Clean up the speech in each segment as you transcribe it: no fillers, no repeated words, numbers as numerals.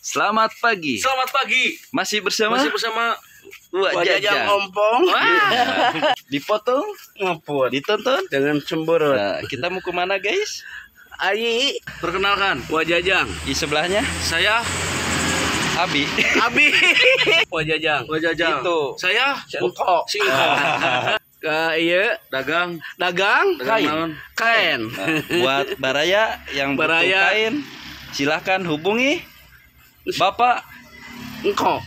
Selamat pagi. Selamat pagi. Masih bersama Wajajang ompong. Dipotong, Ngepot. ditonton. Dengan cemberut. Nah, kita mau kemana guys? Ayi. Perkenalkan, Wajajang. Di sebelahnya Saya Abi. Abi. Wajajang. Itu. Saya Singkok. Iya. Dagang. Dagang. Kain. Kain. Nah, buat Baraya yang butuh Baraya. kain, silahkan hubungi Bapak. Engkau.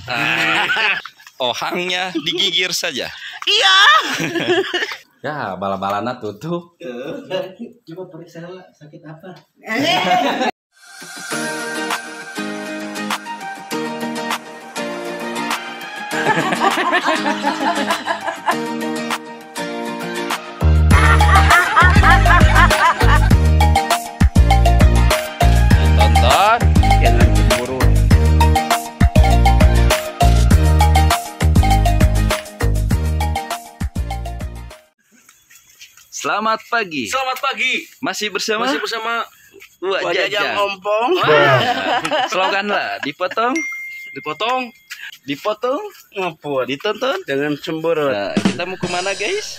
Ohangnya digigir saja. Iya. Ya, bala-balana tutup. Coba periksa sakit apa? Tonton. Jangan cemburu. Selamat pagi. Selamat pagi. Masih bersama Wajajang ompong. Slogan lah, dipotong, dipotong, Ngepot. ditonton. Dengan cemberut. Nah, kita mau kemana guys?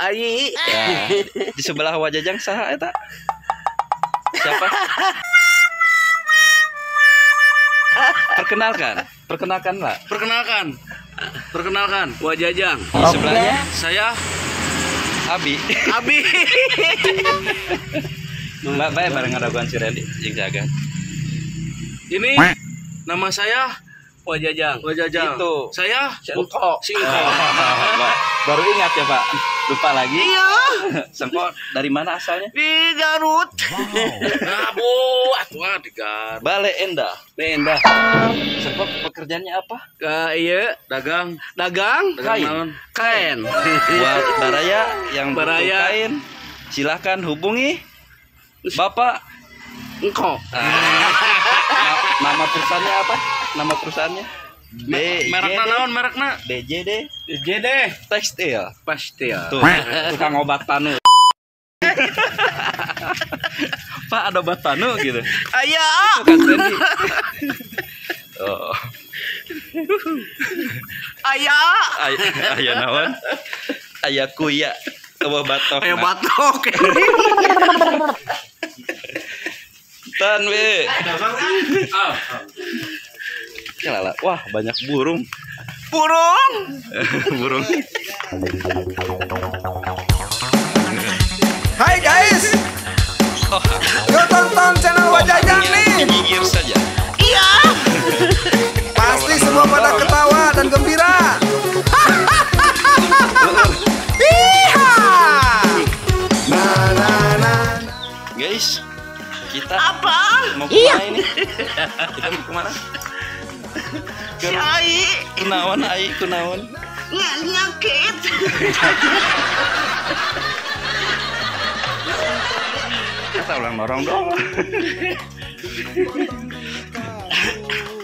Ayi. Ya, di sebelah Wajajang saha eta? Siapa? Perkenalkan lah. Perkenalkan, Wajajang. Di sebelahnya Saya Abi. Abi. Mbak bae bareng ngadogan si Randy jeung jaga. Ini nama saya Wajajang. Itu. Saya Singkok. Singkok. Baru ingat ya Pak. Lupa lagi. Iya. Singkok dari mana asalnya? Di Garut. Nah, Bu, atuh di Garut. Bale Endah. Benda. Singkok pekerjaannya apa? Iya, Dagang. kain. Kain. Buat Baraya yang butuh Baraya. kain, silahkan hubungi Bapak. Engkau. Nama perusahaannya apa? Nama perusahaannya? Merekna naon merekna? BJD JD. Tekstil. Pasti ya. Tuh, tukang obat tanu. Pak, ada obat tanu gitu. Aya. Bukan Randy. Oh, Aya. aya naon? Aya kuya. Eueuh batok. Aya batok. Tan we. Kelala. Wah, banyak burung. Burung. Burung. Hai guys, yuk tonton channel Wajajang nih. Digigir saja. Iya. Pasti semua pada ketawa dan gembira. Iha. Nah, nah, nah. Guys, kita Apa? mau kemana ini? Kita mau kemana? Si Ai Kunaon ai kunaon? nyakit. Kita ulang dorong dong.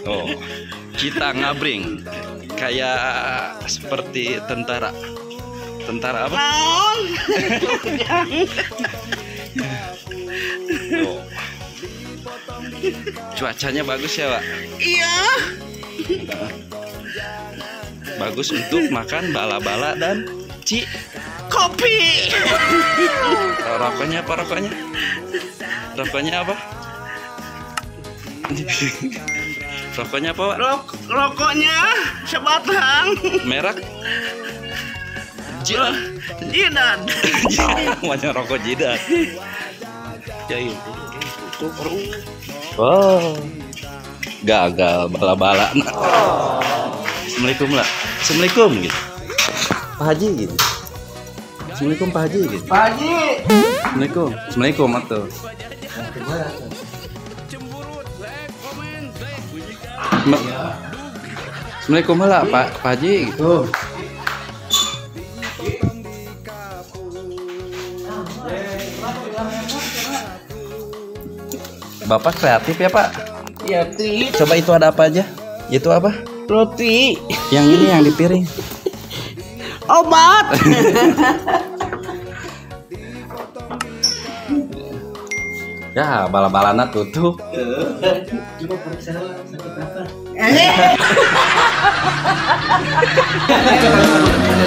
Oh, kita ngabring kayak seperti tentara. Tentara apa? Naon? Oh. Cuacanya bagus ya, Pak. Iya. Bagus untuk makan bala-bala dan Kopi. rokoknya apa rokoknya? Rokoknya apa? Rokoknya apa, Pak? Rokoknya sebatang. Merek Jidan. Banyak rokok jidat. Ya itu. Oh. Gagal bala-bala. Assalamualaikum lah. Assalamualaikum gitu. Pak Haji gitu. Assalamualaikum Pak Haji gitu. Pak Haji. Assalamualaikum. Assalamualaikum atuh. Assalamualaikum lah Pak Haji gitu. Bapak kreatif ya Pak? Ya, Ti. Coba itu ada apa aja? Itu apa? Roti. Yang ini yang di piring. Obat. Ya, bala-balana tutup. Coba periksa sakit apa? Ya,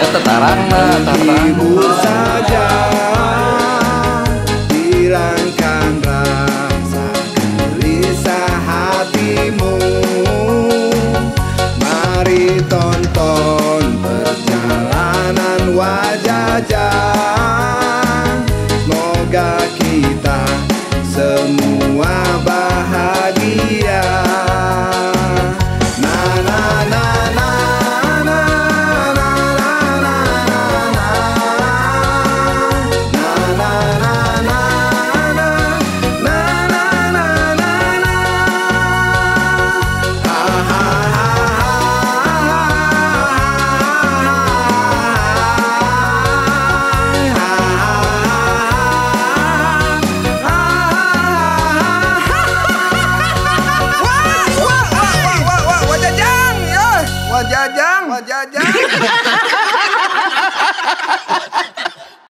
tetarang lah, Ibu saja hilangkan rasa gelisah hatimu. Mari tonton perjalanan Wajajang. Semoga kita semua bahagia. Na na na na na na na na na Wajajang, ya. Wajajang.